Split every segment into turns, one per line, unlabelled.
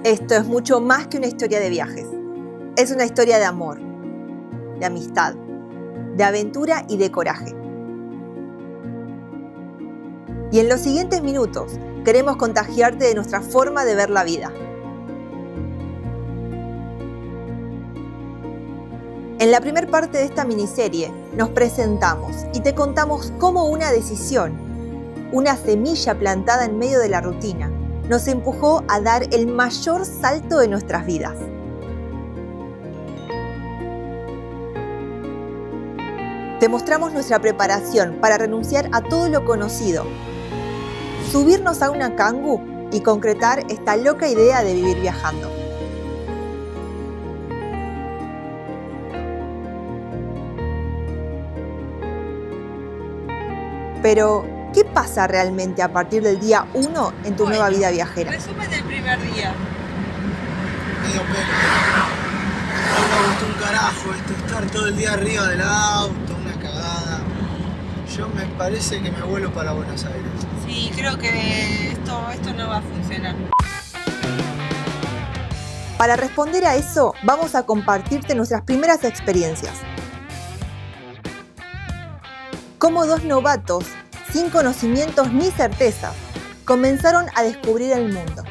Esto es mucho más que una historia de viajes. Es una historia de amor, de amistad, de aventura y de coraje. Y en los siguientes minutos queremos contagiarte de nuestra forma de ver la vida. En la primera parte de esta miniserie nos presentamos y te contamos cómo una decisión, una semilla plantada en medio de la rutina, nos empujó a dar el mayor salto de nuestras vidas. Te mostramos nuestra preparación para renunciar a todo lo conocido, subirnos a una Kangoo y concretar esta loca idea de vivir viajando. Pero, ¿qué pasa realmente a partir del día 1 en tu nueva vida viajera?
Resumen del primer día.
Medio pelo. No me gustó un carajo estar todo el día arriba del auto, una cagada. Yo me parece que me vuelo para Buenos Aires.
Sí, creo que esto no va a funcionar.
Para responder a eso, vamos a compartirte nuestras primeras experiencias. Cómo dos novatos, sin conocimientos ni certezas, comenzaron a descubrir el mundo.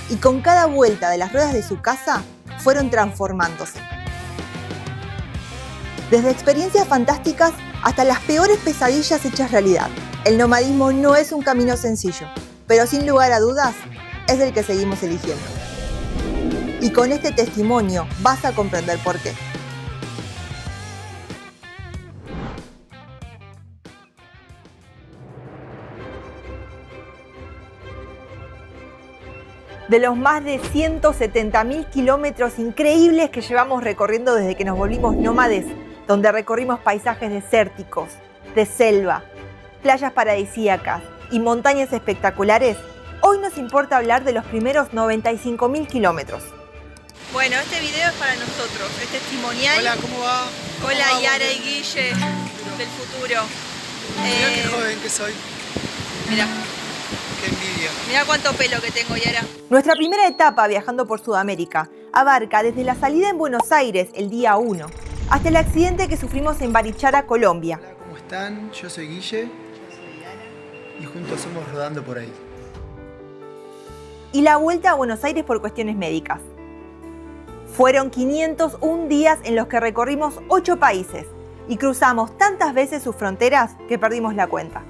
Y con cada vuelta de las ruedas de su casa, fueron transformándose. Desde experiencias fantásticas hasta las peores pesadillas hechas realidad. El nomadismo no es un camino sencillo, pero sin lugar a dudas, es el que seguimos eligiendo. Y con este testimonio vas a comprender por qué. De los más de 170.000 kilómetros increíbles que llevamos recorriendo desde que nos volvimos nómades, donde recorrimos paisajes desérticos, de selva, playas paradisíacas y montañas espectaculares, hoy nos importa hablar de los primeros 95.000 kilómetros.
Bueno, este video es para nosotros, es testimonial.
Hola, ¿cómo va?
Hola, Yara y Guille del futuro.
Mirá qué joven que soy.
Mirá.
Qué envidia.
Mirá cuánto pelo que tengo, Yara.
Nuestra primera etapa viajando por Sudamérica abarca desde la salida en Buenos Aires el día 1 hasta el accidente que sufrimos en Barichara, Colombia.
Hola, ¿cómo están? Yo soy Guille. Yo soy Yara. Y juntos somos Rodando por ahí.
Y la vuelta a Buenos Aires por cuestiones médicas. Fueron 501 días en los que recorrimos 8 países y cruzamos tantas veces sus fronteras que perdimos la cuenta.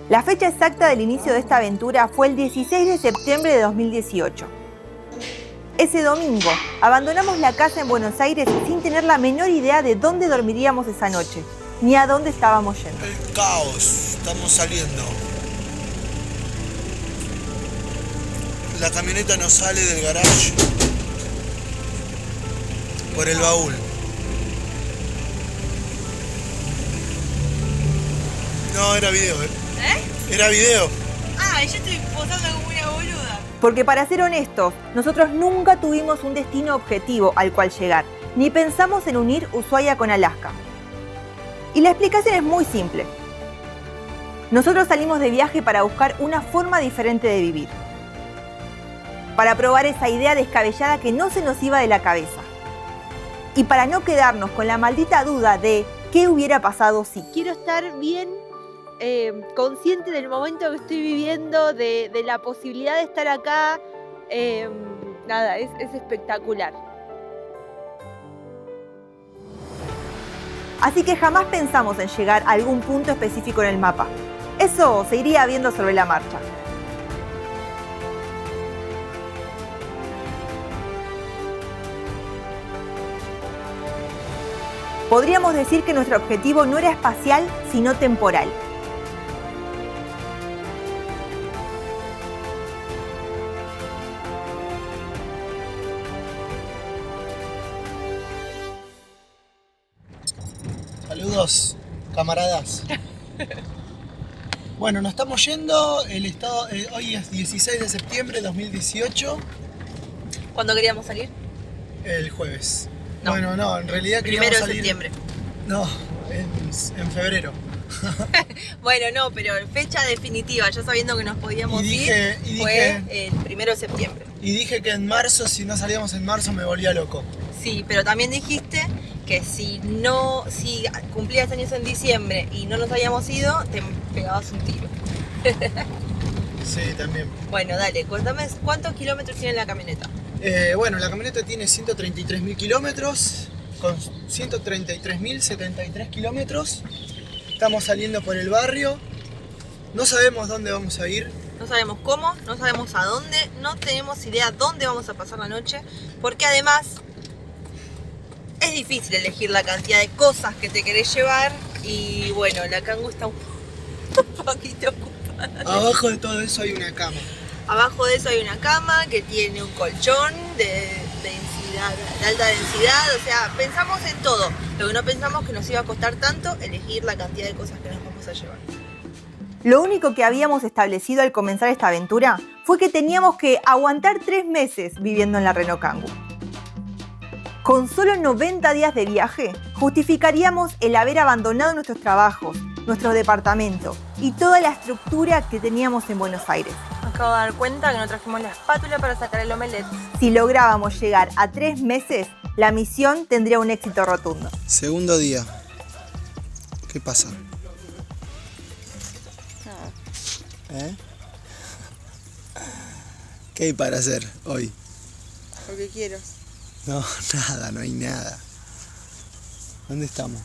La fecha exacta del inicio de esta aventura fue el 16 de septiembre de 2018. Ese domingo, abandonamos la casa en Buenos Aires sin tener la menor idea de dónde dormiríamos esa noche, ni a dónde estábamos yendo.
El caos, estamos saliendo. La camioneta no sale del garage por el baúl. No, era video, Era video.
Ah, yo estoy posando como una boluda.
Porque para ser honestos, nosotros nunca tuvimos un destino objetivo al cual llegar, ni pensamos en unir Ushuaia con Alaska. Y la explicación es muy simple. Nosotros salimos de viaje para buscar una forma diferente de vivir. Para probar esa idea descabellada que no se nos iba de la cabeza. Y para no quedarnos con la maldita duda de qué hubiera pasado si. Quiero estar bien consciente del momento que estoy viviendo, de la posibilidad de estar acá. Nada, es espectacular. Así que jamás pensamos en llegar a algún punto específico en el mapa. Eso se iría viendo sobre la marcha. Podríamos decir que nuestro objetivo no era espacial, sino temporal.
Saludos, camaradas. Bueno, nos estamos yendo. Hoy es 16 de septiembre de 2018.
¿Cuándo queríamos salir?
El jueves.
No.
Bueno, no, en realidad queríamos
Primero de
salir...
septiembre.
No, en febrero.
Bueno, no, pero fecha definitiva, ya sabiendo que nos podíamos ir, fue el 1 de septiembre.
Y dije que en marzo, si no salíamos en marzo, me volvía loco.
Sí, pero también dijiste que si cumplías años en diciembre y no nos habíamos ido, te pegabas un tiro.
Sí, también.
Bueno, dale, cuéntame cuántos kilómetros tiene la camioneta.
Bueno, la camioneta tiene 133.000 kilómetros, con 133.073 kilómetros. Estamos saliendo por el barrio, no sabemos dónde vamos a ir.
No sabemos cómo, no sabemos a dónde, no tenemos idea dónde vamos a pasar la noche, porque además es difícil elegir la cantidad de cosas que te querés llevar y bueno, la Kangu está un poquito ocupada.
Abajo de todo eso hay una cama.
Abajo de eso hay una cama que tiene un colchón de alta densidad, o sea, pensamos en todo. Lo que no pensamos que nos iba a costar tanto elegir la cantidad de cosas que nos vamos a llevar.
Lo único que habíamos establecido al comenzar esta aventura fue que teníamos que aguantar 3 meses viviendo en la Renault Kangoo. Con solo 90 días de viaje, justificaríamos el haber abandonado nuestros trabajos, nuestro departamento y toda la estructura que teníamos en Buenos Aires.
Me acabo de dar cuenta que no trajimos la espátula para sacar el omelette.
Si lográbamos llegar a 3 meses, la misión tendría un éxito rotundo.
Segundo día. ¿Qué pasa? ¿Eh? ¿Qué hay para hacer hoy?
Lo que quieras.
No, nada, no hay nada. ¿Dónde estamos?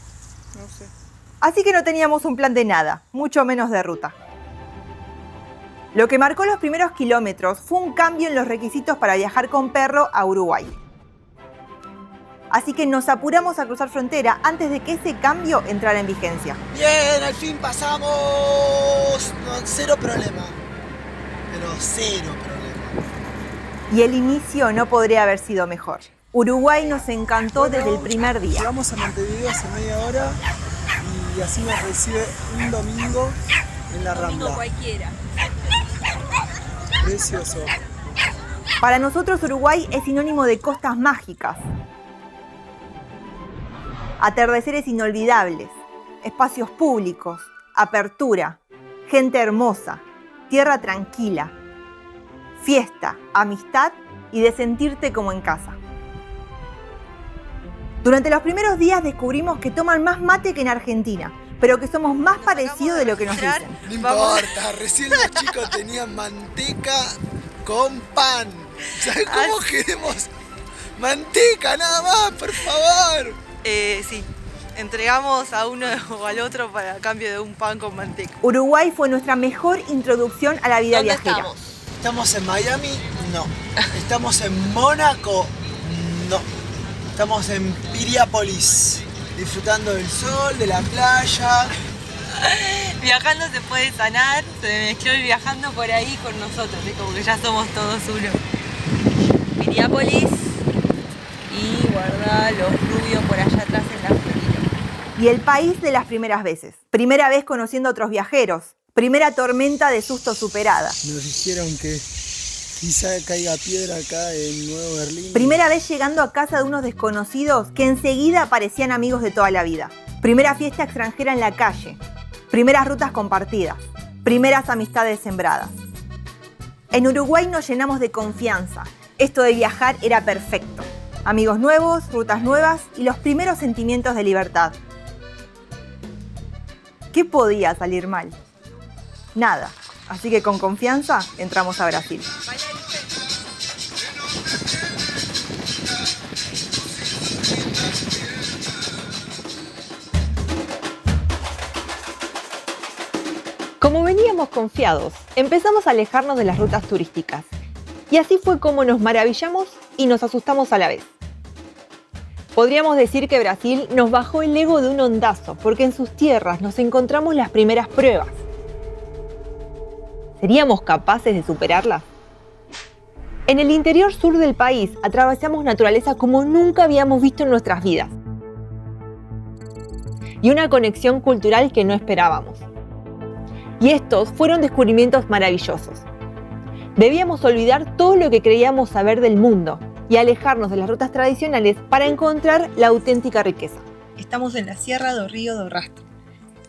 No sé.
Así que no teníamos un plan de nada, mucho menos de ruta. Lo que marcó los primeros kilómetros fue un cambio en los requisitos para viajar con perro a Uruguay. Así que nos apuramos a cruzar frontera antes de que ese cambio entrara en vigencia.
Bien, al fin pasamos. No, cero problema. Pero cero problema.
Y el inicio no podría haber sido mejor. Uruguay nos encantó desde el primer día.
Llegamos a Montevideo hace media hora y así nos recibe un domingo en la Rambla.
Domingo cualquiera.
Precioso.
Para nosotros Uruguay es sinónimo de costas mágicas, atardeceres inolvidables, espacios públicos, apertura, gente hermosa, tierra tranquila, fiesta, amistad y de sentirte como en casa. Durante los primeros días descubrimos que toman más mate que en Argentina, pero que somos más parecidos de lo que nos dicen.
No importa, recién los chicos tenían manteca con pan. ¿Sabes cómo queremos? Manteca nada más, por favor.
Sí, entregamos a uno o al otro para cambio de un pan con manteca.
Uruguay fue nuestra mejor introducción a la vida
¿Dónde
viajera.
estamos?
¿Estamos en Miami? No. ¿Estamos en Mónaco? No. Estamos en Piriápolis, disfrutando del sol, de la playa.
Viajando se puede sanar, se mezcló el viajando por ahí con nosotros, es como que ya somos todos uno. Piriápolis y guarda los rubios por allá atrás en la Florida.
Y el país de las primeras veces. Primera vez conociendo a otros viajeros. Primera tormenta de susto superada.
Nos dijeron que quizá caiga piedra acá en Nuevo Berlín.
Primera vez llegando a casa de unos desconocidos que enseguida parecían amigos de toda la vida. Primera fiesta extranjera en la calle. Primeras rutas compartidas. Primeras amistades sembradas. En Uruguay nos llenamos de confianza. Esto de viajar era perfecto. Amigos nuevos, rutas nuevas y los primeros sentimientos de libertad. ¿Qué podía salir mal? Nada. Así que con confianza entramos a Brasil. Como veníamos confiados, empezamos a alejarnos de las rutas turísticas. Y así fue como nos maravillamos y nos asustamos a la vez. Podríamos decir que Brasil nos bajó el ego de un ondazo, porque en sus tierras nos encontramos las primeras pruebas. ¿Seríamos capaces de superarlas? En el interior sur del país atravesamos naturaleza como nunca habíamos visto en nuestras vidas. Y una conexión cultural que no esperábamos. Y estos fueron descubrimientos maravillosos. Debíamos olvidar todo lo que creíamos saber del mundo y alejarnos de las rutas tradicionales para encontrar la auténtica riqueza.
Estamos en la Sierra do Rio do Rastro.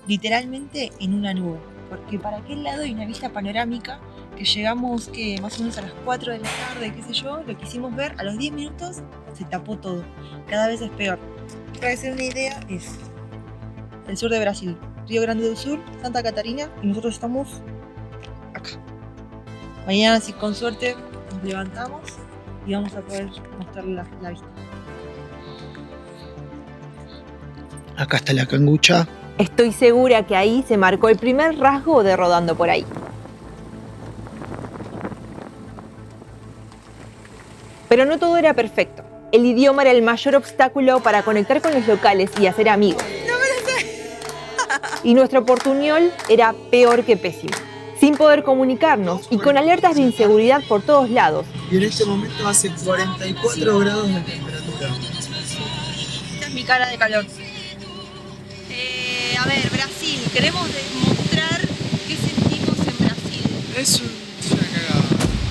literalmente en una nube, porque para aquel lado hay una vista panorámica que llegamos que más o menos a las 4 de la tarde, qué sé yo, lo quisimos ver, a los 10 minutos se tapó todo, cada vez es peor. Para hacer una idea, es el sur de Brasil, Río Grande do Sul, Santa Catarina, y nosotros estamos acá. Mañana, si con suerte, nos levantamos y vamos a poder mostrarle la vista.
Acá está la cangucha.
Estoy segura que ahí se marcó el primer rasgo de Rodando por ahí. Pero no todo era perfecto. El idioma era el mayor obstáculo para conectar con los locales y hacer amigos. Y nuestro portuñol era peor que pésimo. Sin poder comunicarnos y con alertas de inseguridad por todos lados.
Y en este momento hace 44 grados de temperatura.
Esta es mi cara de calor. A ver, Brasil, queremos demostrar qué sentimos en Brasil.
Es una cagada.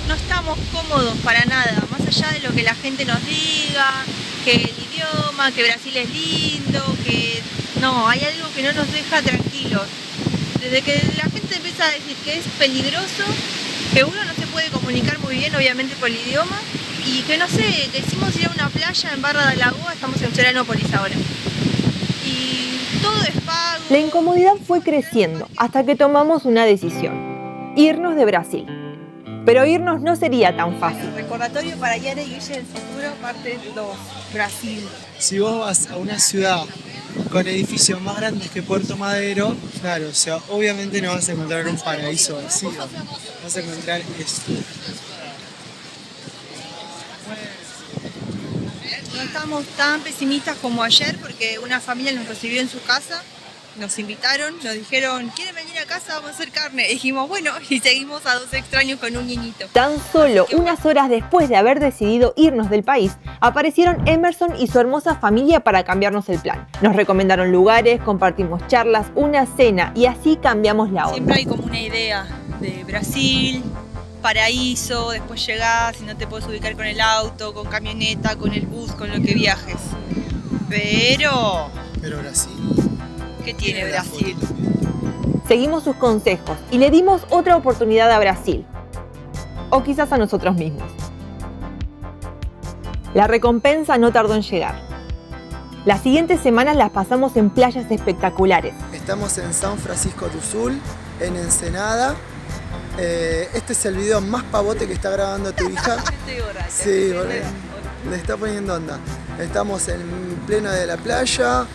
No estamos cómodos para nada, más allá de lo que la gente nos diga, que el idioma, que Brasil es lindo, que no, hay algo que no nos deja tranquilos. Desde que la gente empieza a decir que es peligroso, que uno no se puede comunicar muy bien, obviamente por el idioma, y que no sé, decimos ir a una playa en Barra de Lagoa, estamos en Florianópolis ahora. Y todo es pago.
La incomodidad fue creciendo hasta que tomamos una decisión: irnos de Brasil. Pero irnos no sería tan fácil.
Recordatorio para Yara y Guille del futuro, parte 2, Brasil.
Si vos vas a una ciudad con edificios más grandes que Puerto Madero, claro, o sea, obviamente no vas a encontrar un paraíso vacío. Vas a encontrar esto.
No estamos tan pesimistas como ayer porque una familia nos recibió en su casa, nos invitaron, nos dijeron, ¿quieren venir a casa? Vamos a hacer carne. Y dijimos, bueno, y seguimos a 2 extraños con un niñito.
Tan solo unas horas después de haber decidido irnos del país, aparecieron Emerson y su hermosa familia para cambiarnos el plan. Nos recomendaron lugares, compartimos charlas, una cena y así cambiamos la onda.
Siempre hay como una idea de Brasil, paraíso, después llegás y no te puedes ubicar con el auto, con camioneta, con el bus, con lo que viajes. Pero
Brasil.
¿qué tiene Brasil?
Seguimos sus consejos y le dimos otra oportunidad a Brasil. O quizás a nosotros mismos. La recompensa no tardó en llegar. Las siguientes semanas las pasamos en playas espectaculares.
Estamos en San Francisco do Sul, en Ensenada. Este es el video más pavote que está grabando tu hija. Sí, le está poniendo onda. Estamos en pleno de la playa.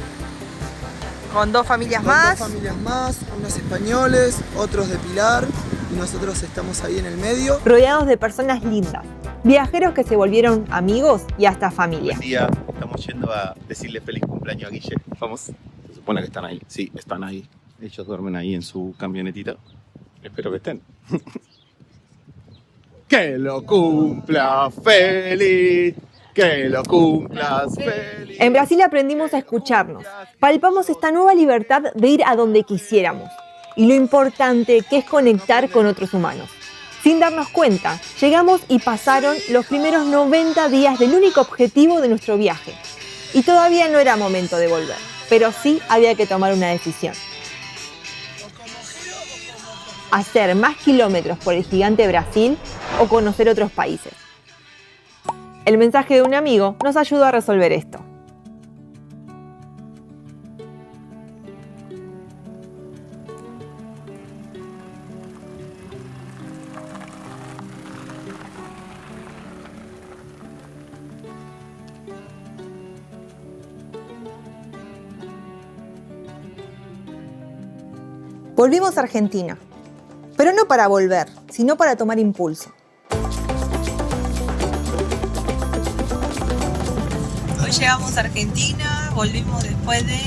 Con 2 familias
Con
más.
2 familias más, unos españoles, otros de Pilar, y nosotros estamos ahí en el medio.
Rodeados de personas lindas, viajeros que se volvieron amigos y hasta familia.
Buen día, estamos yendo a decirle feliz cumpleaños a Guille. Vamos. Se supone que están ahí. Sí, están ahí. Ellos duermen ahí en su camionetita. Espero que estén. ¡Que lo cumpla feliz! ¡Que lo cumplas feliz!
En Brasil aprendimos a escucharnos, palpamos esta nueva libertad de ir a donde quisiéramos y lo importante que es conectar con otros humanos. Sin darnos cuenta, llegamos y pasaron los primeros 90 días del único objetivo de nuestro viaje. Y todavía no era momento de volver, pero sí había que tomar una decisión. Hacer más kilómetros por el gigante Brasil o conocer otros países. El mensaje de un amigo nos ayudó a resolver esto. Volvimos a Argentina, pero no para volver, sino para tomar impulso.
Hoy llegamos a Argentina, volvimos después de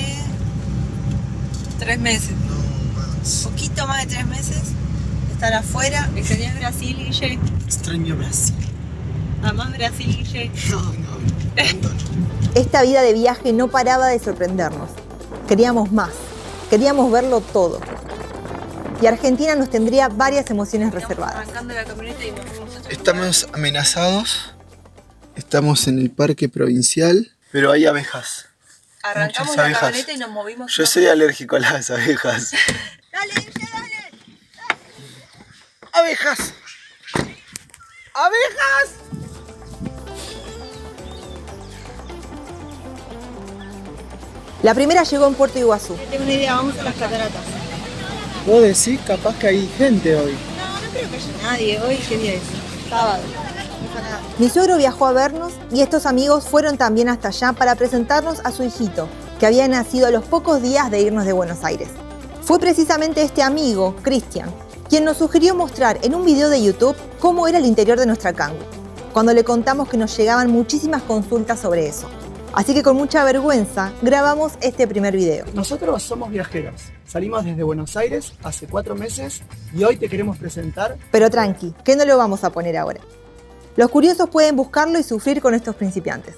3 meses. Poquito más de 3 meses de estar afuera. ¿Extrañas Brasil, Guille?
Extraño Brasil.
¿Amás Brasil, Guille?
No, tanto no.
Esta vida de viaje no paraba de sorprendernos. Queríamos más, queríamos verlo todo. Y Argentina nos tendría varias emociones reservadas.
Arrancando la camioneta y volvimos a
Estamos amenazados. Estamos en el parque provincial, pero hay abejas.
Arrancamos
Muchas
la
abejas.
camioneta y nos movimos.
Yo soy alérgico a las abejas.
¡Dale, Guille, dale!
¡Abejas! ¡Abejas!
La primera llegó en Puerto Iguazú.
Tengo una idea, vamos a las cataratas.
Vos decís capaz que hay gente hoy.
No creo que haya nadie. ¿Hoy qué día es? Sábado. Ojalá.
Mi suegro viajó a vernos y estos amigos fueron también hasta allá para presentarnos a su hijito, que había nacido a los pocos días de irnos de Buenos Aires. Fue precisamente este amigo, Cristian, quien nos sugirió mostrar en un video de YouTube cómo era el interior de nuestra Kangoo, cuando le contamos que nos llegaban muchísimas consultas sobre eso. Así que con mucha vergüenza grabamos este primer video.
Nosotros somos viajeros. Salimos desde Buenos Aires hace 4 meses y hoy te queremos presentar.
Pero tranqui, que no lo vamos a poner ahora. Los curiosos pueden buscarlo y sufrir con estos principiantes.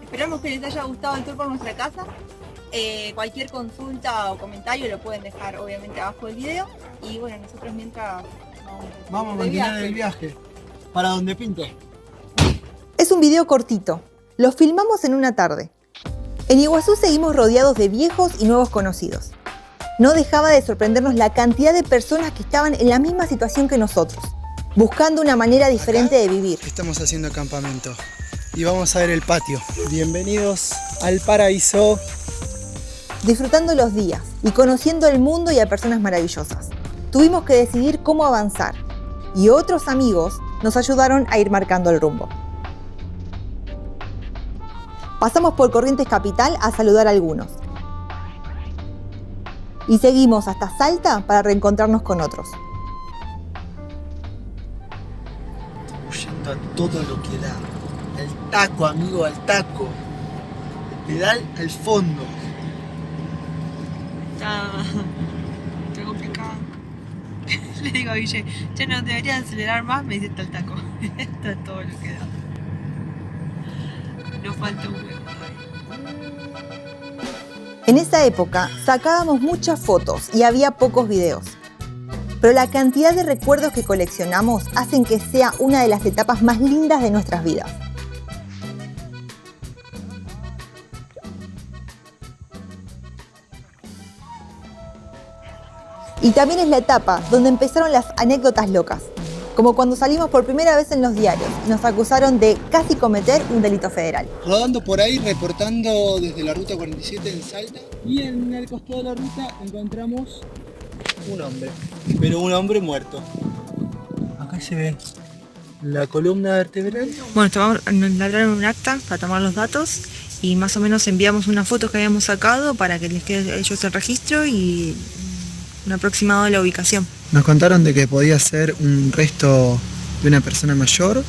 Esperamos que les haya gustado el tour por nuestra casa. Cualquier consulta o comentario lo pueden dejar obviamente abajo del video. Y bueno, nosotros mientras
Vamos a continuar el viaje. Para donde pinte.
Es un video cortito. Lo filmamos en una tarde. En Iguazú seguimos rodeados de viejos y nuevos conocidos. No dejaba de sorprendernos la cantidad de personas que estaban en la misma situación que nosotros, buscando una manera diferente de vivir.
Estamos haciendo campamento y vamos a ver el patio. Bienvenidos al paraíso.
Disfrutando los días y conociendo el mundo y a personas maravillosas. Tuvimos que decidir cómo avanzar y otros amigos nos ayudaron a ir marcando el rumbo. Pasamos por Corrientes Capital a saludar a algunos. Y seguimos hasta Salta para reencontrarnos con otros.
Yendo a todo lo que da. El taco, amigo, al taco. El pedal al fondo.
Está complicado. Le digo a Guille, che, no debería acelerar más, me dice está el taco. Esto es todo lo que da. Nos falta un huevo.
En esa época sacábamos muchas fotos y había pocos videos. Pero la cantidad de recuerdos que coleccionamos hacen que sea una de las etapas más lindas de nuestras vidas. Y también es la etapa donde empezaron las anécdotas locas, como cuando salimos por primera vez en los diarios y nos acusaron de casi cometer un delito federal.
Rodando por ahí, reportando desde la ruta 47 en Salta. Y en el costado de la ruta encontramos un hombre, pero un hombre muerto. Acá se ve la columna vertebral.
Bueno, nos labraron un acta para tomar los datos y más o menos enviamos unas fotos que habíamos sacado para que les quede a ellos el registro y un aproximado de la ubicación.
Nos contaron de que podía ser un resto de una persona mayor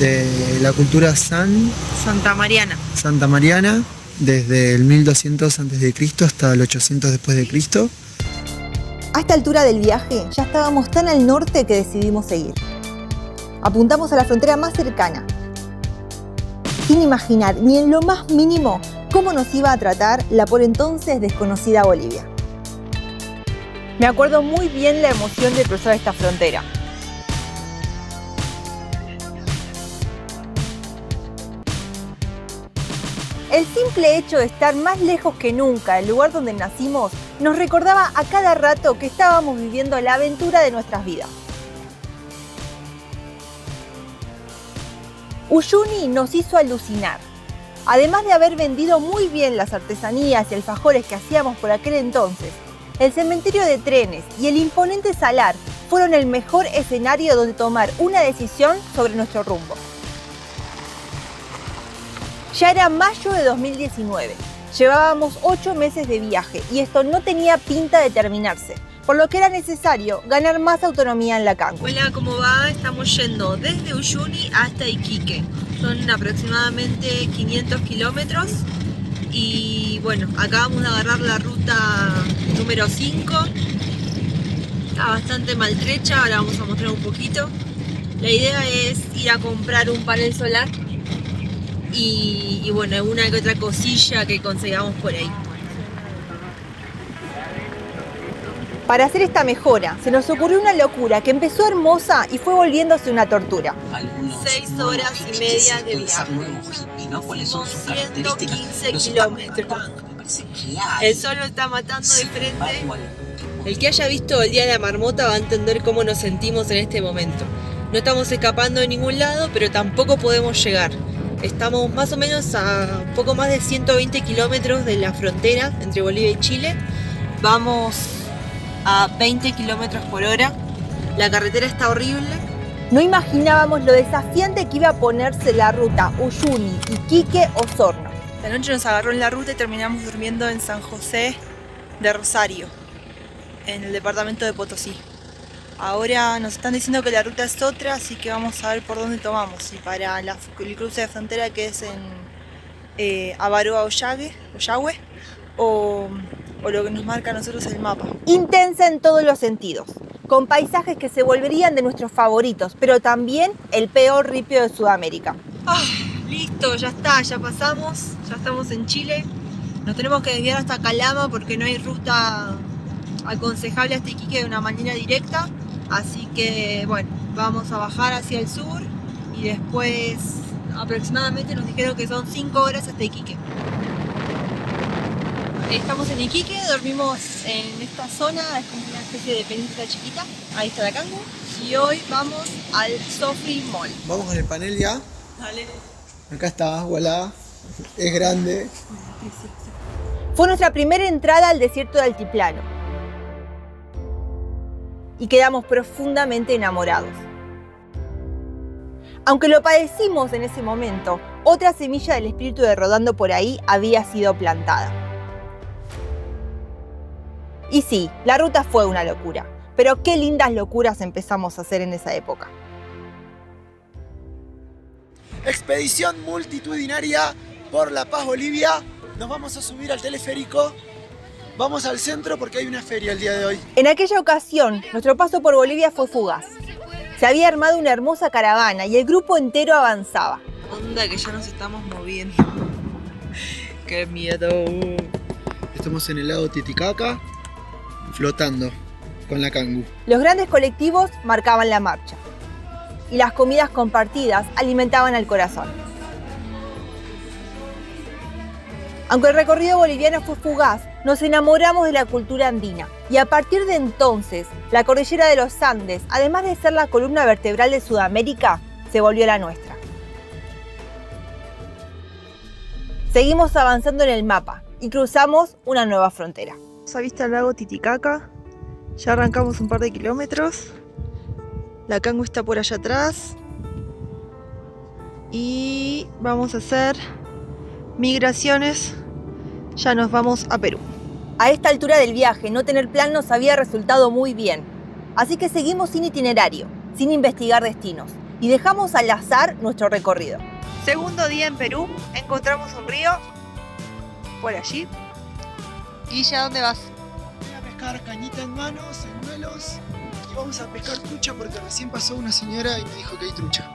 de la cultura
Santa Mariana.
Santa Mariana, desde el 1200 a.C. hasta el 800 después de Cristo.
A esta altura del viaje ya estábamos tan al norte que decidimos seguir. Apuntamos a la frontera más cercana, sin imaginar ni en lo más mínimo cómo nos iba a tratar la por entonces desconocida Bolivia. Me acuerdo muy bien la emoción de cruzar esta frontera. El simple hecho de estar más lejos que nunca del lugar donde nacimos nos recordaba a cada rato que estábamos viviendo la aventura de nuestras vidas. Uyuni nos hizo alucinar. Además de haber vendido muy bien las artesanías y alfajores que hacíamos por aquel entonces, el cementerio de trenes y el imponente salar fueron el mejor escenario donde tomar una decisión sobre nuestro rumbo. Ya era mayo de 2019, llevábamos 8 meses de viaje y esto no tenía pinta de terminarse, por lo que era necesario ganar más autonomía en la Kangoo.
Hola, ¿cómo va? Estamos yendo desde Uyuni hasta Iquique. Son aproximadamente 500 kilómetros. Y bueno, acabamos de agarrar la ruta número 5. Está bastante maltrecha, ahora vamos a mostrar un poquito. La idea es ir a comprar un panel solar y bueno, alguna que otra cosilla que consigamos por ahí.
Para hacer esta mejora, se nos ocurrió una locura que empezó hermosa y fue volviéndose una tortura.
6 horas y media de viaje. Son 115 kilómetros. El sol nos está matando de frente. El que haya visto el Día de la Marmota va a entender cómo nos sentimos en este momento. No estamos escapando de ningún lado, pero tampoco podemos llegar. Estamos más o menos a un poco más de 120 kilómetros de la frontera entre Bolivia y Chile. Vamos a 20 kilómetros por hora. La carretera está horrible.
No imaginábamos lo desafiante que iba a ponerse la ruta Uyuni, Iquique, Osorno.
La noche nos agarró en la ruta y terminamos durmiendo en San José de Rosario, en el departamento de Potosí. Ahora nos están diciendo que la ruta es otra, así que vamos a ver por dónde tomamos. Y para el cruce de frontera, que es en Avaroa Ollagüe, o lo que nos marca a nosotros el mapa.
Intensa en todos los sentidos, con paisajes que se volverían de nuestros favoritos, pero también el peor ripio de Sudamérica.
Listo, ya está, ya pasamos, ya estamos en Chile. Nos tenemos que desviar hasta Calama porque no hay ruta aconsejable hasta Iquique de una manera directa. Así que bueno, vamos a bajar hacia el sur y después aproximadamente nos dijeron que son 5 horas hasta Iquique. Estamos en Iquique, dormimos en esta zona, es como una especie de península chiquita. Ahí está la Cangu. Y hoy vamos al Sofri Mall.
Vamos con el panel ya.
Dale.
Acá está, voilà. Es grande.
Fue nuestra primera entrada al desierto de Altiplano. Y quedamos profundamente enamorados. Aunque lo padecimos en ese momento, otra semilla del espíritu de Rodando por ahí había sido plantada. Y sí, la ruta fue una locura, pero qué lindas locuras empezamos a hacer en esa época.
Expedición multitudinaria por La Paz, Bolivia. Nos vamos a subir al teleférico. Vamos al centro porque hay una feria el día de hoy.
En aquella ocasión, nuestro paso por Bolivia fue fugaz. Se había armado una hermosa caravana y el grupo entero avanzaba.
Onda que ya nos estamos moviendo. Qué miedo.
Estamos en el lago Titicaca, flotando con la Cangu.
Los grandes colectivos marcaban la marcha y las comidas compartidas alimentaban al corazón. Aunque el recorrido boliviano fue fugaz, nos enamoramos de la cultura andina y a partir de entonces, la cordillera de los Andes, además de ser la columna vertebral de Sudamérica, se volvió la nuestra. Seguimos avanzando en el mapa y cruzamos una nueva frontera.
A vista el lago Titicaca, ya arrancamos un par de kilómetros. La Cangu está por allá atrás y vamos a hacer migraciones. Ya nos vamos a Perú.
A esta altura del viaje, no tener plan nos había resultado muy bien. Así que seguimos sin itinerario, sin investigar destinos y dejamos al azar nuestro recorrido.
Segundo día en Perú, encontramos un río por allí. Guille, ¿a dónde vas?
Voy a pescar cañita en mano, señuelos y vamos a pescar trucha porque recién pasó una señora y me dijo que hay trucha.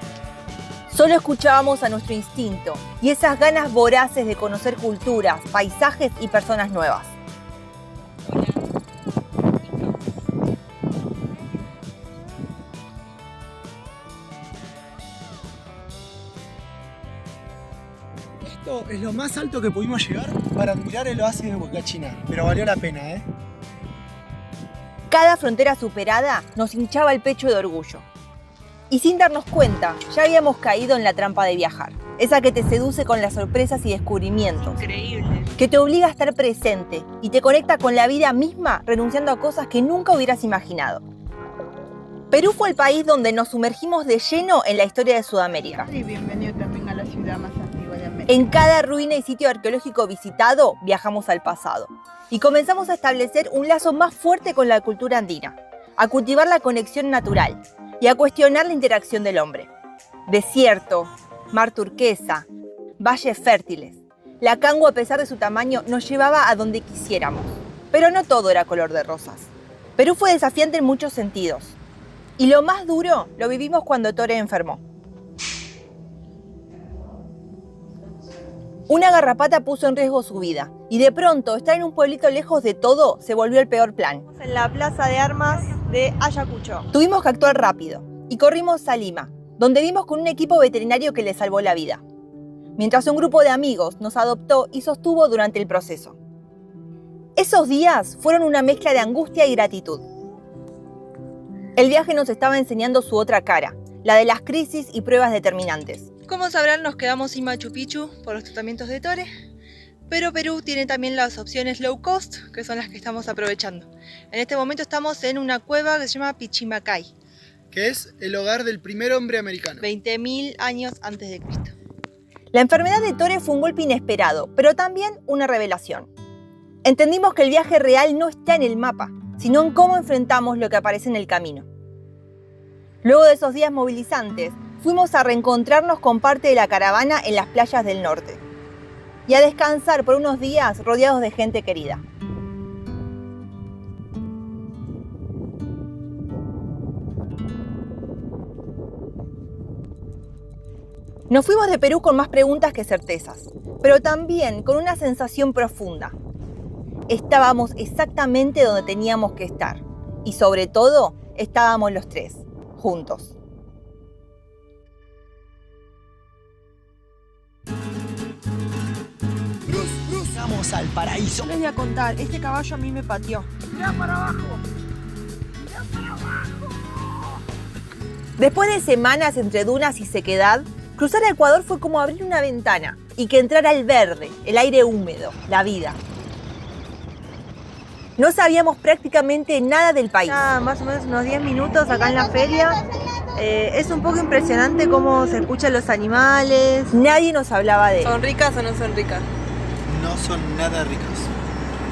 Solo escuchábamos a nuestro instinto y esas ganas voraces de conocer culturas, paisajes y personas nuevas.
Esto es lo más alto que pudimos llegar para admirar el oasis de Huacachina, pero valió la pena, ¿eh?
Cada frontera superada nos hinchaba el pecho de orgullo. Y sin darnos cuenta, ya habíamos caído en la trampa de viajar. Esa que te seduce con las sorpresas y descubrimientos.
Increíble.
Que te obliga a estar presente y te conecta con la vida misma, renunciando a cosas que nunca hubieras imaginado. Perú fue el país donde nos sumergimos de lleno en la historia de Sudamérica.
Y bienvenido también a la ciudad más antigua de América.
En cada ruina y sitio arqueológico visitado, viajamos al pasado. Y comenzamos a establecer un lazo más fuerte con la cultura andina, a cultivar la conexión natural y a cuestionar la interacción del hombre. Desierto, mar turquesa, valles fértiles. La Cangu, a pesar de su tamaño, nos llevaba a donde quisiéramos. Pero no todo era color de rosas. Perú fue desafiante en muchos sentidos. Y lo más duro lo vivimos cuando Tore enfermó. Una garrapata puso en riesgo su vida. Y de pronto, estar en un pueblito lejos de todo se volvió el peor plan.
En la plaza de armas de Ayacucho.
Tuvimos que actuar rápido y corrimos a Lima, donde vimos con un equipo veterinario que le salvó la vida, mientras un grupo de amigos nos adoptó y sostuvo durante el proceso. Esos días fueron una mezcla de angustia y gratitud. El viaje nos estaba enseñando su otra cara, la de las crisis y pruebas determinantes.
Como sabrán, nos quedamos sin Machu Picchu por los tratamientos de Tore, pero Perú tiene también las opciones low cost, que son las que estamos aprovechando. En este momento estamos en una cueva que se llama Pichimacay,
Que es el hogar del primer hombre americano.
20.000 años antes de Cristo.
La enfermedad de Tore fue un golpe inesperado, pero también una revelación. Entendimos que el viaje real no está en el mapa, sino en cómo enfrentamos lo que aparece en el camino. Luego de esos días movilizantes, fuimos a reencontrarnos con parte de la caravana en las playas del norte y a descansar por unos días rodeados de gente querida. Nos fuimos de Perú con más preguntas que certezas, pero también con una sensación profunda. Estábamos exactamente donde teníamos que estar y sobre todo estábamos los tres, juntos.
Vamos al paraíso.
Les voy a contar, este caballo a mí me pateó.
¡Mirá para abajo!
Después de semanas entre dunas y sequedad, cruzar a Ecuador fue como abrir una ventana y que entrara el verde, el aire húmedo, la vida. No sabíamos prácticamente nada del país.
Más o menos unos 10 minutos acá en la feria. Es un poco impresionante cómo se escuchan los animales.
Nadie nos hablaba de él.
¿Son ricas o no son ricas?
No son nada ricas.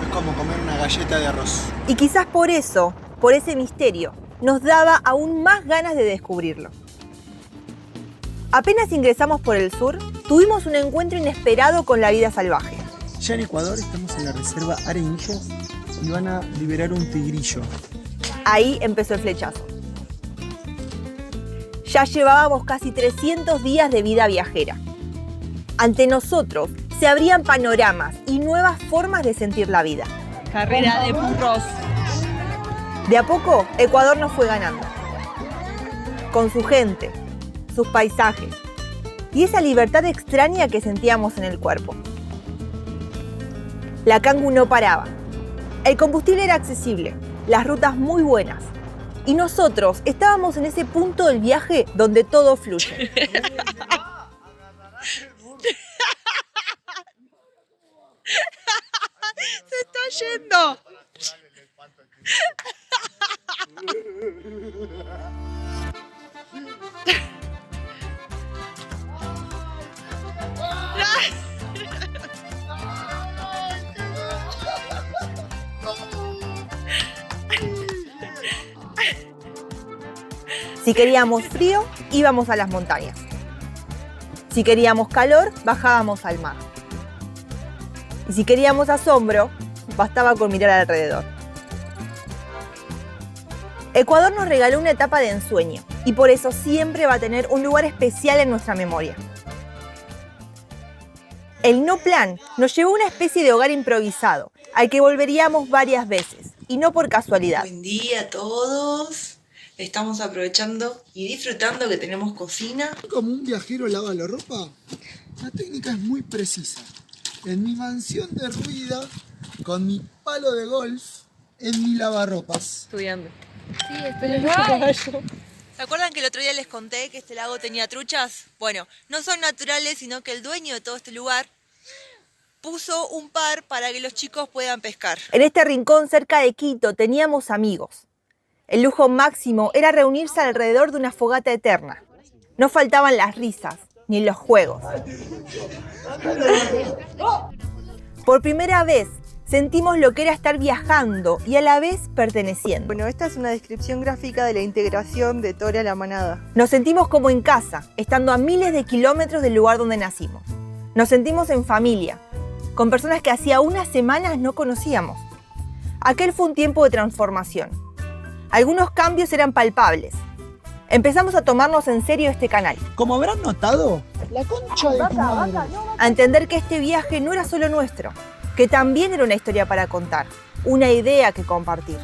Es como comer una galleta de arroz.
Y quizás por eso, por ese misterio, nos daba aún más ganas de descubrirlo. Apenas ingresamos por el sur, tuvimos un encuentro inesperado con la vida salvaje.
Ya en Ecuador estamos en la reserva Arenillas y van a liberar un tigrillo.
Ahí empezó el flechazo. Ya llevábamos casi 300 días de vida viajera. Ante nosotros se abrían panoramas y nuevas formas de sentir la vida.
Carrera de burros.
De a poco, Ecuador nos fue ganando. Con su gente, sus paisajes y esa libertad extraña que sentíamos en el cuerpo. La Cangu no paraba. El combustible era accesible, las rutas muy buenas. Y nosotros estábamos en ese punto del viaje donde todo fluye.
¡Se está yendo!
Si queríamos frío, íbamos a las montañas. Si queríamos calor, bajábamos al mar. Y si queríamos asombro, bastaba con mirar alrededor. Ecuador nos regaló una etapa de ensueño y por eso siempre va a tener un lugar especial en nuestra memoria. El no plan nos llevó a una especie de hogar improvisado, al que volveríamos varias veces, y no por casualidad.
Buen día a todos. Estamos aprovechando y disfrutando que tenemos cocina.
¿Cómo un viajero lava la ropa? La técnica es muy precisa. En mi mansión derruida, con mi palo de golf, en mi lavarropas.
Estudiando.
Sí, espera.
¿Se acuerdan que el otro día les conté que este lago tenía truchas? Bueno, no son naturales, sino que el dueño de todo este lugar puso un par para que los chicos puedan pescar.
En este rincón cerca de Quito teníamos amigos. El lujo máximo era reunirse alrededor de una fogata eterna. No faltaban las risas, ni los juegos. Por primera vez sentimos lo que era estar viajando y a la vez perteneciendo.
Bueno, esta es una descripción gráfica de la integración de Tore a la manada.
Nos sentimos como en casa, estando a miles de kilómetros del lugar donde nacimos. Nos sentimos en familia, con personas que hacía unas semanas no conocíamos. Aquel fue un tiempo de transformación. Algunos cambios eran palpables. Empezamos a tomarnos en serio este canal.
Como habrán notado, la concha de tu madre.
A entender que este viaje no era solo nuestro, que también era una historia para contar, una idea que compartir.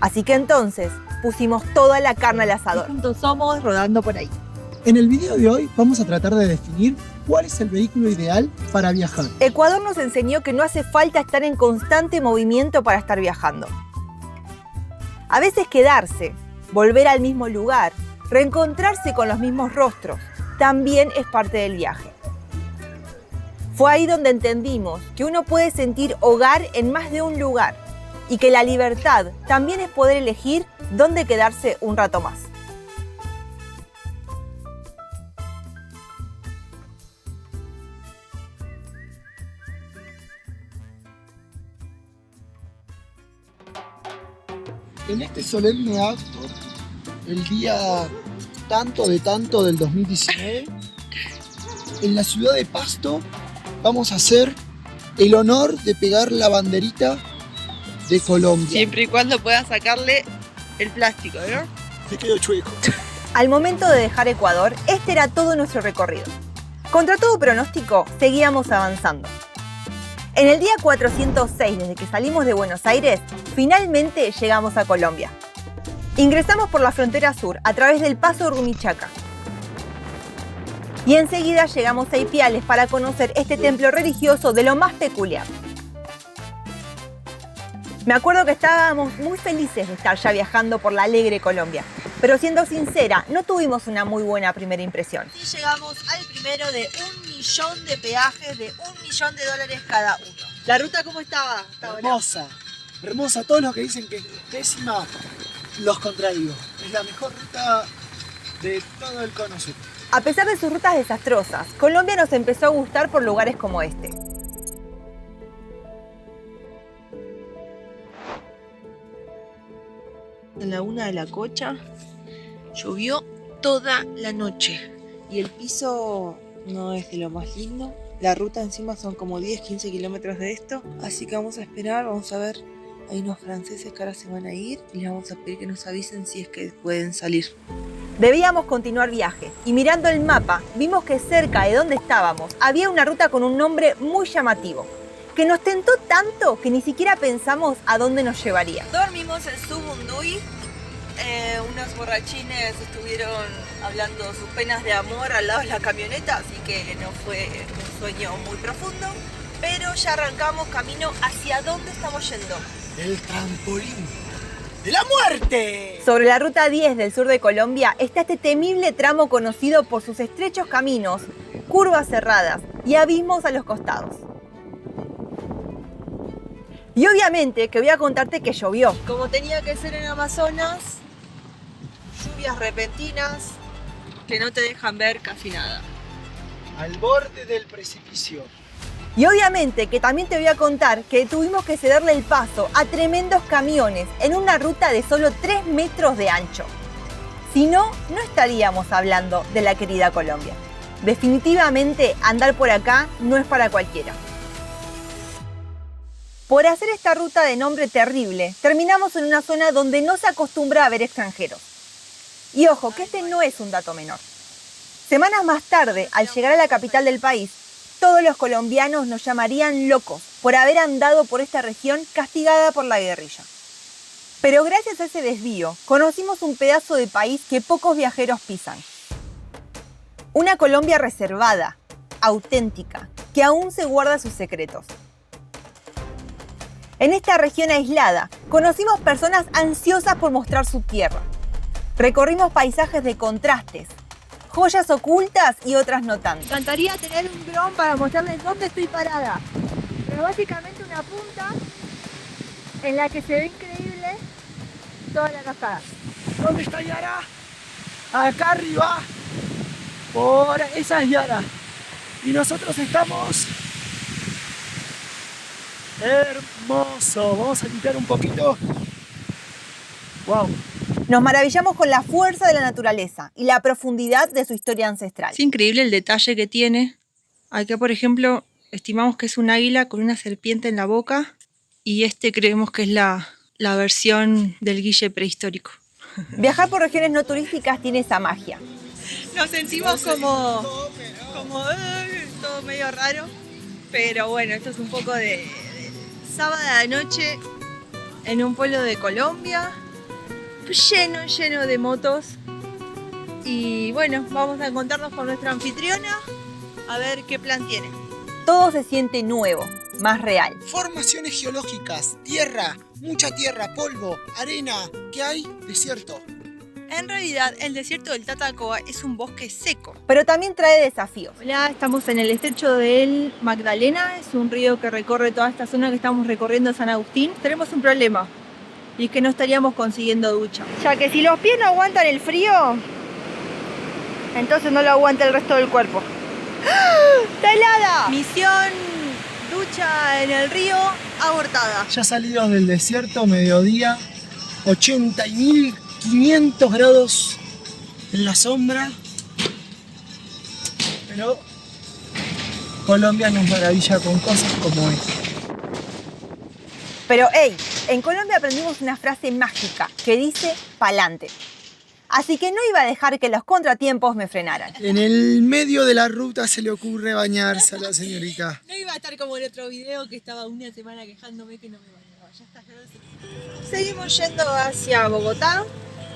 Así que entonces pusimos toda la carne al asador.
Juntos somos rodando por ahí.
En el video de hoy vamos a tratar de definir cuál es el vehículo ideal para viajar.
Ecuador nos enseñó que no hace falta estar en constante movimiento para estar viajando. A veces quedarse, volver al mismo lugar, reencontrarse con los mismos rostros, también es parte del viaje. Fue ahí donde entendimos que uno puede sentir hogar en más de un lugar y que la libertad también es poder elegir dónde quedarse un rato más.
En este solemne acto, el día tanto del 2019, en la ciudad de Pasto vamos a hacer el honor de pegar la banderita de Colombia.
Siempre y cuando puedas sacarle el plástico, ¿no?
Se quedó chueco.
Al momento de dejar Ecuador, este era todo nuestro recorrido. Contra todo pronóstico, seguíamos avanzando. En el día 406, desde que salimos de Buenos Aires, finalmente llegamos a Colombia. Ingresamos por la frontera sur a través del paso Urrumichaca. Y enseguida llegamos a Ipiales para conocer este templo religioso de lo más peculiar. Me acuerdo que estábamos muy felices de estar ya viajando por la alegre Colombia, pero siendo sincera, no tuvimos una muy buena primera impresión.
Y llegamos al primero de 1 millón de peajes de $1 millón cada uno. ¿La ruta cómo estaba hasta ahora?
Hermosa, hermosa. Todos los que dicen que es pésima, los contradigo. Es la mejor ruta de todo el Cono Sur.
A pesar de sus rutas desastrosas, Colombia nos empezó a gustar por lugares como este.
En la Laguna de la Cocha llovió toda la noche y el piso no es de lo más lindo. La ruta encima son como 10-15 kilómetros de esto, así que vamos a esperar, vamos a ver. Hay unos franceses que ahora se van a ir y les vamos a pedir que nos avisen si es que pueden salir.
Debíamos continuar viaje y mirando el mapa vimos que cerca de donde estábamos había una ruta con un nombre muy llamativo, que nos tentó tanto que ni siquiera pensamos a dónde nos llevaría.
Dormimos en Subunduy. Unos borrachines estuvieron hablando sus penas de amor al lado de la camioneta, así que no fue un sueño muy profundo, pero ya arrancamos camino hacia dónde estamos yendo.
El trampolín de la muerte.
Sobre la ruta 10 del sur de Colombia está este temible tramo conocido por sus estrechos caminos, curvas cerradas y abismos a los costados. Y obviamente que voy a contarte que llovió.
Como tenía que ser en Amazonas, lluvias repentinas que no te dejan ver casi nada.
Al borde del precipicio.
Y obviamente que también te voy a contar que tuvimos que cederle el paso a tremendos camiones en una ruta de solo 3 metros de ancho. Si no, no estaríamos hablando de la querida Colombia. Definitivamente andar por acá no es para cualquiera. Por hacer esta ruta de nombre terrible, terminamos en una zona donde no se acostumbra a ver extranjeros. Y ojo, que este no es un dato menor. Semanas más tarde, al llegar a la capital del país, todos los colombianos nos llamarían locos por haber andado por esta región castigada por la guerrilla. Pero gracias a ese desvío, conocimos un pedazo de país que pocos viajeros pisan. Una Colombia reservada, auténtica, que aún se guarda sus secretos. En esta región aislada, conocimos personas ansiosas por mostrar su tierra. Recorrimos paisajes de contrastes, joyas ocultas y otras no tanto.
Me encantaría tener un dron para mostrarles dónde estoy parada. Pero básicamente una punta en la que se ve increíble toda la cascada.
¿Dónde está Yara? Acá arriba. Por esa es Yara. Y nosotros estamos... Hermoso. Vamos a limpiar un poquito. Wow.
Nos maravillamos con la fuerza de la naturaleza y la profundidad de su historia ancestral.
Es increíble el detalle que tiene. Acá, por ejemplo, estimamos que es un águila con una serpiente en la boca y creemos que es la versión del guille prehistórico.
Viajar por regiones no turísticas tiene esa magia.
Nos sentimos como todo medio raro, pero bueno, esto es un poco de sábado a la noche en un pueblo de Colombia, lleno de motos Y bueno, vamos a encontrarnos con nuestra anfitriona a ver qué plan tiene.
Todo se siente nuevo, más real.
Formaciones geológicas, tierra, mucha tierra, polvo, arena. ¿Qué hay? Desierto.
En realidad, el desierto del Tatacoa es un bosque seco.
Pero también trae desafíos.
Hola, estamos en el estrecho del Magdalena, es un río que recorre toda esta zona que estamos recorriendo San Agustín. Tenemos un problema, y es que no estaríamos consiguiendo ducha.
Ya que si los pies no aguantan el frío, entonces no lo aguanta el resto del cuerpo. ¡Está helada!
Misión ducha en el río abortada.
Ya salidos del desierto, mediodía, 80.500 grados en la sombra. Pero Colombia nos maravilla con cosas como esta.
Pero hey, en Colombia aprendimos una frase mágica que dice pa'lante. Así que no iba a dejar que los contratiempos me frenaran.
En el medio de la ruta se le ocurre bañarse a la señorita.
No iba a estar como el otro video que estaba una semana quejándome que no me bañaba. Ya está, ya lo sé. Seguimos yendo hacia Bogotá.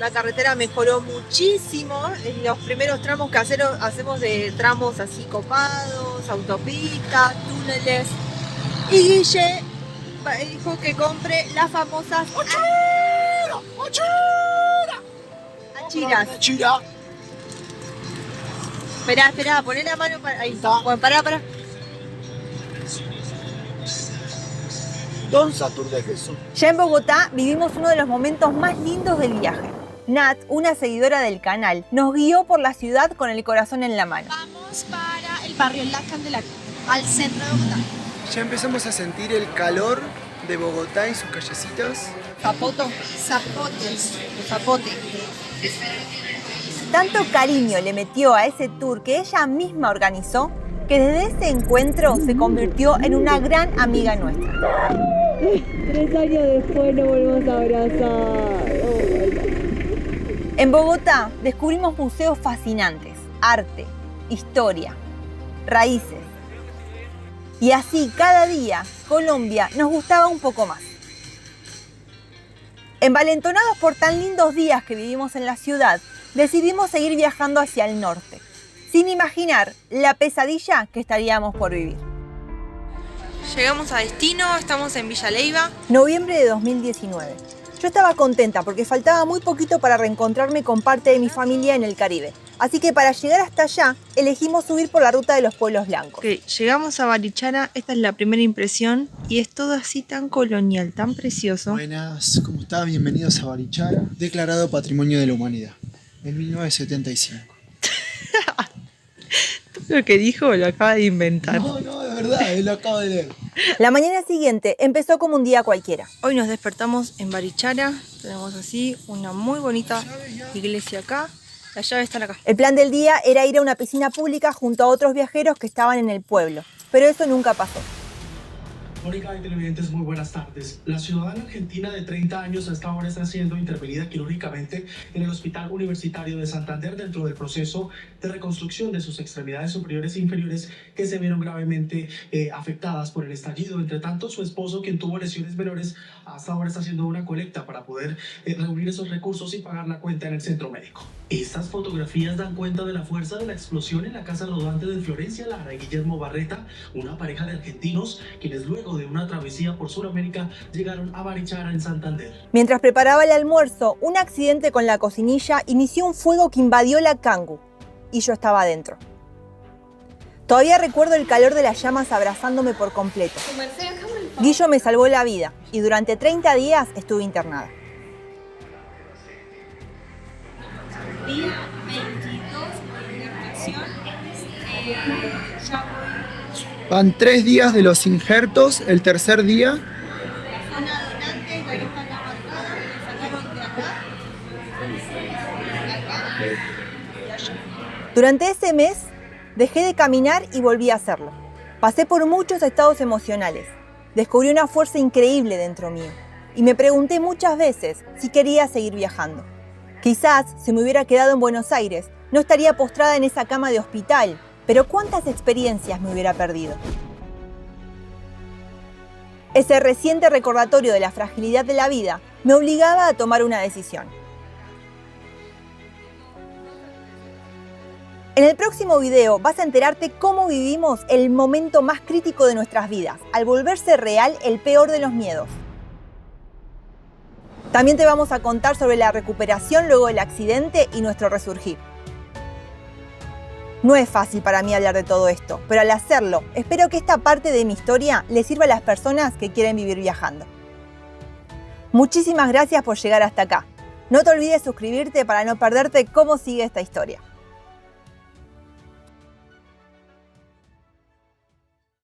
La carretera mejoró muchísimo. En los primeros tramos que hacemos de tramos así copados, autopistas, túneles. Y Guille dijo que compre las famosas achiras.
Chira.
Esperá, poné la mano para ahí.
Está.
Bueno, pará.
Don Satur de Jesús.
Ya en Bogotá vivimos uno de los momentos más lindos del viaje. Nat, una seguidora del canal, nos guió por la ciudad con el corazón en la mano.
Vamos para el barrio La Candelaria, al centro de Bogotá.
Ya empezamos a sentir el calor de Bogotá y sus callecitas.
Zapote.
Tanto cariño le metió a ese tour que ella misma organizó, que desde ese encuentro se convirtió en una gran amiga nuestra.
3 años después nos volvemos a abrazar.
En Bogotá descubrimos museos fascinantes, arte, historia, raíces. Y así cada día Colombia nos gustaba un poco más. Envalentonados por tan lindos días que vivimos en la ciudad, decidimos seguir viajando hacia el norte, sin imaginar la pesadilla que estaríamos por vivir.
Llegamos a destino, estamos en Villa Leyva.
Noviembre de 2019. Yo estaba contenta porque faltaba muy poquito para reencontrarme con parte de mi familia en el Caribe. Así que para llegar hasta allá, elegimos subir por la ruta de los pueblos blancos.
Ok, llegamos a Barichara, esta es la primera impresión y es todo así tan colonial, tan precioso.
Buenas, ¿cómo está? Bienvenidos a Barichara, declarado Patrimonio de la Humanidad en 1975.
Todo lo que dijo lo acaba de inventar.
No, de verdad, lo acabo de leer.
La mañana siguiente empezó como un día cualquiera.
Hoy nos despertamos en Barichara, tenemos así una muy bonita iglesia acá. Las llaves están acá.
El plan del día era ir a una piscina pública junto a otros viajeros que estaban en el pueblo, pero eso nunca pasó.
Mónica y televidentes, muy buenas tardes. La ciudadana argentina de 30 años a esta hora está siendo intervenida quirúrgicamente en el Hospital Universitario de Santander dentro del proceso de reconstrucción de sus extremidades superiores e inferiores que se vieron gravemente afectadas por el estallido. Entre tanto, su esposo, quien tuvo lesiones menores, hasta ahora está haciendo una colecta para poder reunir esos recursos y pagar la cuenta en el centro médico. Estas fotografías dan cuenta de la fuerza de la explosión en la casa rodante de Florencia Lara y Guillermo Barreta, una pareja de argentinos quienes luego de una travesía por Sudamérica llegaron a Barichara en Santander.
Mientras preparaba el almuerzo, un accidente con la cocinilla inició un fuego que invadió la Cangu y yo estaba adentro. Todavía recuerdo el calor de las llamas abrazándome por completo. Guillo me salvó la vida y durante 30 días estuve internada.
Día 22 de la infección.
Van 3 días de los injertos, el tercer día.
Durante ese mes dejé de caminar y volví a hacerlo. Pasé por muchos estados emocionales. Descubrí una fuerza increíble dentro mío y me pregunté muchas veces si quería seguir viajando. Quizás si me hubiera quedado en Buenos Aires no estaría postrada en esa cama de hospital, pero ¿cuántas experiencias me hubiera perdido? Ese reciente recordatorio de la fragilidad de la vida me obligaba a tomar una decisión. En el próximo video vas a enterarte cómo vivimos el momento más crítico de nuestras vidas, al volverse real el peor de los miedos. También te vamos a contar sobre la recuperación luego del accidente y nuestro resurgir. No es fácil para mí hablar de todo esto, pero al hacerlo, espero que esta parte de mi historia le sirva a las personas que quieren vivir viajando. Muchísimas gracias por llegar hasta acá. No te olvides suscribirte para no perderte cómo sigue esta historia.